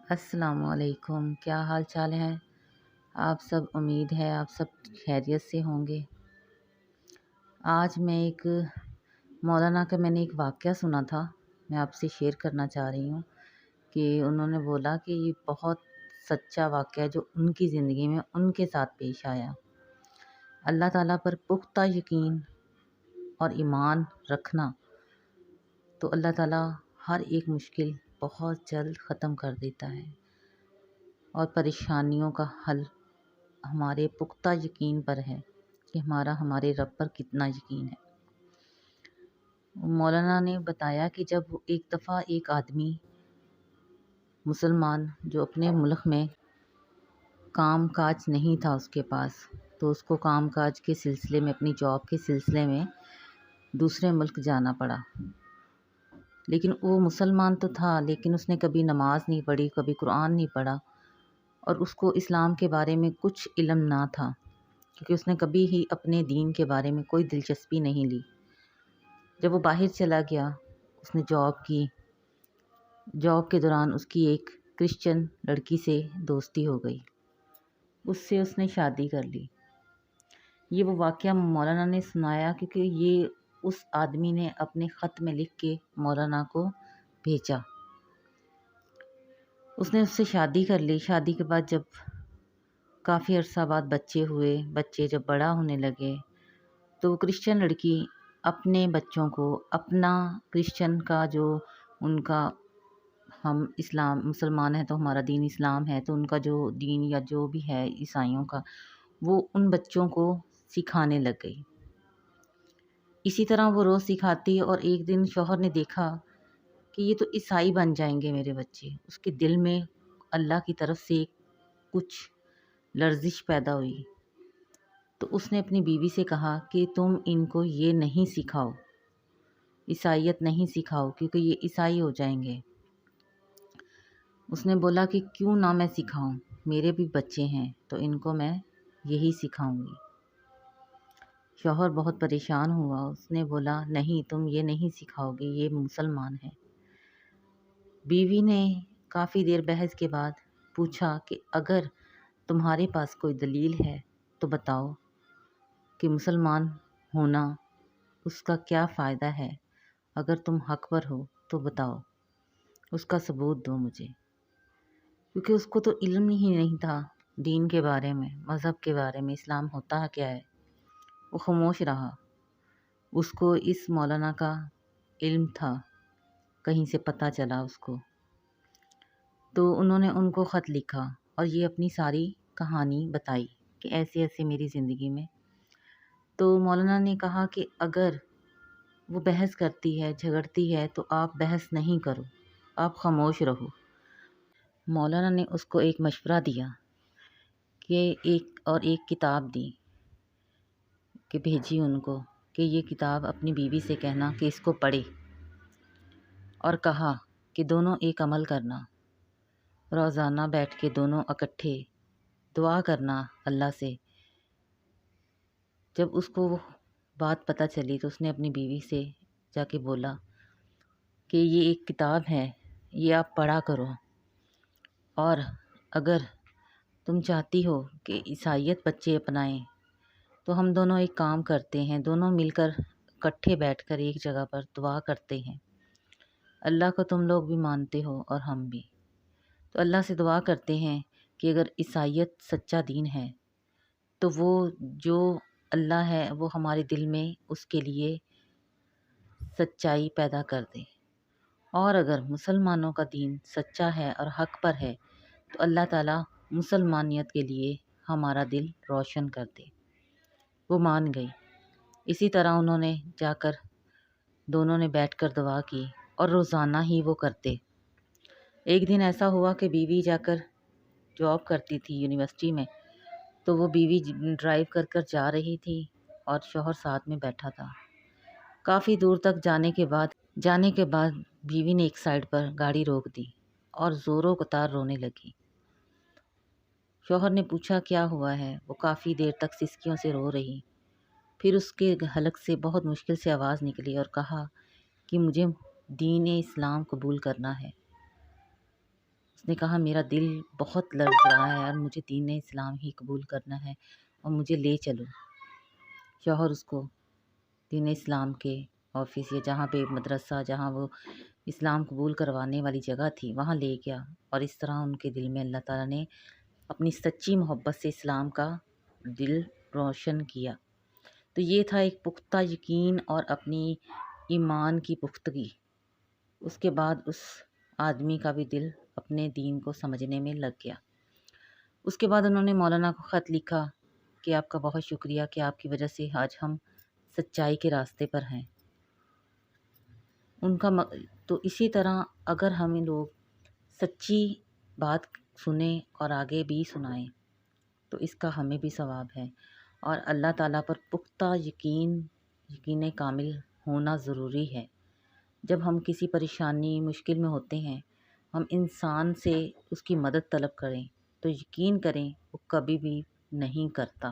السلام علیکم، کیا حال چال ہیں آپ سب؟ امید ہے آپ سب خیریت سے ہوں گے۔ آج میں نے ایک واقعہ سنا تھا، میں آپ سے شیئر کرنا چاہ رہی ہوں کہ انہوں نے بولا کہ یہ بہت سچا واقعہ ہے جو ان کی زندگی میں ان کے ساتھ پیش آیا۔ اللہ تعالیٰ پر پختہ یقین اور ایمان رکھنا تو اللہ تعالیٰ ہر ایک مشکل بہت جلد ختم کر دیتا ہے، اور پریشانیوں کا حل ہمارے پختہ یقین پر ہے کہ ہمارے رب پر کتنا یقین ہے۔ مولانا نے بتایا کہ جب ایک دفعہ ایک آدمی مسلمان جو اپنے ملک میں کام کاج نہیں تھا اس کے پاس، تو اس کو کام کاج کے سلسلے میں، اپنی جاب کے سلسلے میں دوسرے ملک جانا پڑا۔ لیکن وہ مسلمان تو تھا، لیکن اس نے کبھی نماز نہیں پڑھی، کبھی قرآن نہیں پڑھا، اور اس کو اسلام کے بارے میں کچھ علم نہ تھا، کیونکہ اس نے کبھی ہی اپنے دین کے بارے میں کوئی دلچسپی نہیں لی۔ جب وہ باہر چلا گیا، اس نے جاب کے دوران اس کی ایک کرسچن لڑکی سے دوستی ہو گئی، اس نے شادی کر لی۔ یہ وہ واقعہ مولانا نے سنایا کیونکہ یہ اس آدمی نے اپنے خط میں لکھ کے مولانا کو بھیجا۔ اس نے اس سے شادی کر لی۔ شادی کے بعد جب کافی عرصہ بعد بچے ہوئے، بچے جب بڑا ہونے لگے، تو وہ کرسچن لڑکی اپنے بچوں کو اپنا کرسچن کا جو ان کا، ہم مسلمان ہیں تو ہمارا دین اسلام ہے، تو ان کا جو دین یا جو بھی ہے عیسائیوں کا، وہ ان بچوں کو سکھانے لگ گئی۔ اسی طرح وہ روز سکھاتی، اور ایک دن شوہر نے دیکھا کہ یہ تو عیسائی بن جائیں گے میرے بچے۔ اس کے دل میں اللہ کی طرف سے کچھ لرزش پیدا ہوئی، تو اس نے اپنی بیوی سے کہا کہ تم ان کو یہ نہیں سکھاؤ، عیسائیت نہیں سکھاؤ، کیونکہ یہ عیسائی ہو جائیں گے۔ اس نے بولا کہ کیوں نہ میں سکھاؤں، میرے بھی بچے ہیں تو ان کو میں یہی سکھاؤں گی۔ شوہر بہت پریشان ہوا، اس نے بولا نہیں، تم یہ نہیں سکھاؤ گے، یہ مسلمان ہیں۔ بیوی نے کافی دیر بحث کے بعد پوچھا کہ اگر تمہارے پاس کوئی دلیل ہے تو بتاؤ کہ مسلمان ہونا اس کا کیا فائدہ ہے، اگر تم حق پر ہو تو بتاؤ، اس کا ثبوت دو مجھے۔ کیونکہ اس کو تو علم ہی نہیں تھا دین کے بارے میں، مذہب کے بارے میں، اسلام ہوتا کیا ہے۔ وہ خاموش رہا۔ اس کو اس مولانا کا علم تھا، کہیں سے پتہ چلا اس کو، تو انہوں نے ان کو خط لکھا اور یہ اپنی ساری کہانی بتائی کہ ایسے ایسے میری زندگی میں۔ تو مولانا نے کہا کہ اگر وہ بحث کرتی ہے، جھگڑتی ہے، تو آپ بحث نہیں کرو، آپ خاموش رہو۔ مولانا نے اس کو ایک مشورہ دیا کہ ایک کتاب دی، کہ بھیجی ان کو کہ یہ کتاب اپنی بیوی سے کہنا کہ اس کو پڑھے، اور کہا کہ دونوں ایک عمل کرنا، روزانہ بیٹھ کے دونوں اکٹھے دعا کرنا اللہ سے۔ جب اس کو وہ بات پتہ چلی تو اس نے اپنی بیوی سے جا کے بولا کہ یہ ایک کتاب ہے، یہ آپ پڑھا کرو، اور اگر تم چاہتی ہو کہ عیسائیت بچے اپنائیں تو ہم دونوں ایک کام کرتے ہیں، دونوں مل کر اکٹھے بیٹھ کر ایک جگہ پر دعا کرتے ہیں۔ اللہ کو تم لوگ بھی مانتے ہو اور ہم بھی، تو اللہ سے دعا کرتے ہیں کہ اگر عیسائیت سچا دین ہے تو وہ جو اللہ ہے وہ ہمارے دل میں اس کے لیے سچائی پیدا کر دے، اور اگر مسلمانوں کا دین سچا ہے اور حق پر ہے تو اللہ تعالیٰ مسلمانیت کے لیے ہمارا دل روشن کر دے۔ وہ مان گئی۔ اسی طرح انہوں نے جا کر دونوں نے بیٹھ کر دعا کی، اور روزانہ ہی وہ کرتے۔ ایک دن ایسا ہوا کہ بیوی جا کر جاب کرتی تھی یونیورسٹی میں، تو وہ بیوی ڈرائیو کر کر جا رہی تھی اور شوہر ساتھ میں بیٹھا تھا۔ کافی دور تک جانے کے بعد بیوی نے ایک سائڈ پر گاڑی روک دی اور زوروں قطار رونے لگی۔ شوہر نے پوچھا کیا ہوا ہے؟ وہ کافی دیر تک سسکیوں سے رو رہی، پھر اس کے حلق سے بہت مشکل سے آواز نکلی اور کہا کہ مجھے دین اسلام قبول کرنا ہے۔ اس اس نے کہا میرا دل بہت لرز رہا ہے اور مجھے دین اسلام ہی قبول کرنا ہے اور مجھے لے چلو۔ شوہر اس کو دین اسلام کے آفس یا جہاں پہ مدرسہ، جہاں وہ اسلام قبول کروانے والی جگہ تھی، وہاں لے گیا، اور اس طرح ان کے دل میں اللہ تعالیٰ نے اپنی سچی محبت سے اسلام کا دل روشن کیا۔ تو یہ تھا ایک پختہ یقین اور اپنی ایمان کی پختگی۔ اس کے بعد اس آدمی کا بھی دل اپنے دین کو سمجھنے میں لگ گیا۔ اس کے بعد انہوں نے مولانا کو خط لکھا کہ آپ کا بہت شکریہ کہ آپ کی وجہ سے آج ہم سچائی کے راستے پر ہیں۔ تو اسی طرح اگر ہم لوگ سچی بات سنیں اور آگے بھی سنائیں تو اس کا ہمیں بھی ثواب ہے، اور اللہ تعالیٰ پر پختہ یقین کامل ہونا ضروری ہے۔ جب ہم کسی پریشانی مشکل میں ہوتے ہیں، ہم انسان سے اس کی مدد طلب کریں تو یقین کریں وہ کبھی بھی نہیں کرتا۔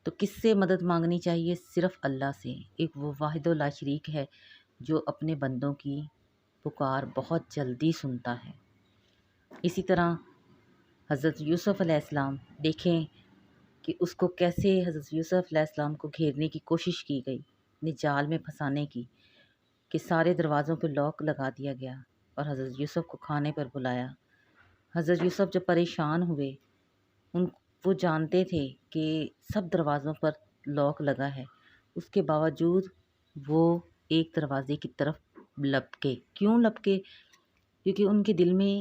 تو کس سے مدد مانگنی چاہیے؟ صرف اللہ سے۔ ایک وہ واحد و لا شریک ہے جو اپنے بندوں کی پکار بہت جلدی سنتا ہے۔ اسی طرح حضرت یوسف علیہ السلام، دیکھیں کہ اس کو کیسے حضرت یوسف علیہ السلام کو گھیرنے کی کوشش کی گئی، اپنے جال میں پھنسانے کی، کہ سارے دروازوں پہ لاک لگا دیا گیا اور حضرت یوسف کو کھانے پر بلایا۔ حضرت یوسف جب پریشان ہوئے، وہ جانتے تھے کہ سب دروازوں پر لاک لگا ہے، اس کے باوجود وہ ایک دروازے کی طرف لپکے۔ کیوں لپکے؟ کیونکہ ان کے دل میں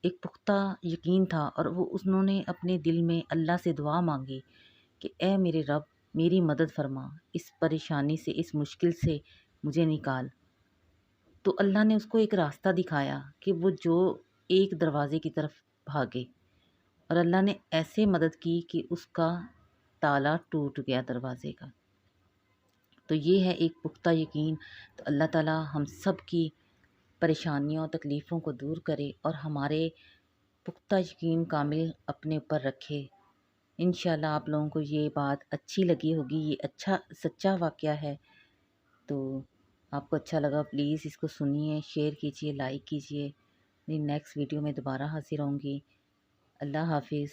ایک پختہ یقین تھا، اور انہوں نے اپنے دل میں اللہ سے دعا مانگی کہ اے میرے رب، میری مدد فرما، اس پریشانی سے، اس مشکل سے مجھے نکال۔ تو اللہ نے اس کو ایک راستہ دکھایا کہ وہ جو ایک دروازے کی طرف بھاگے، اور اللہ نے ایسے مدد کی کہ اس کا تالا ٹوٹ گیا دروازے کا۔ تو یہ ہے ایک پختہ یقین۔ تو اللہ تعالیٰ ہم سب کی پریشانیوں تکلیفوں کو دور کرے اور ہمارے پختہ یقین کامل اپنے اوپر رکھے۔ انشاءاللہ آپ لوگوں کو یہ بات اچھی لگی ہوگی، یہ اچھا سچا واقعہ ہے۔ تو آپ کو اچھا لگا پلیز اس کو سنیے، شیئر کیجیے، لائک کیجیے۔ نیکسٹ ویڈیو میں دوبارہ حاضر ہوں گی۔ اللہ حافظ۔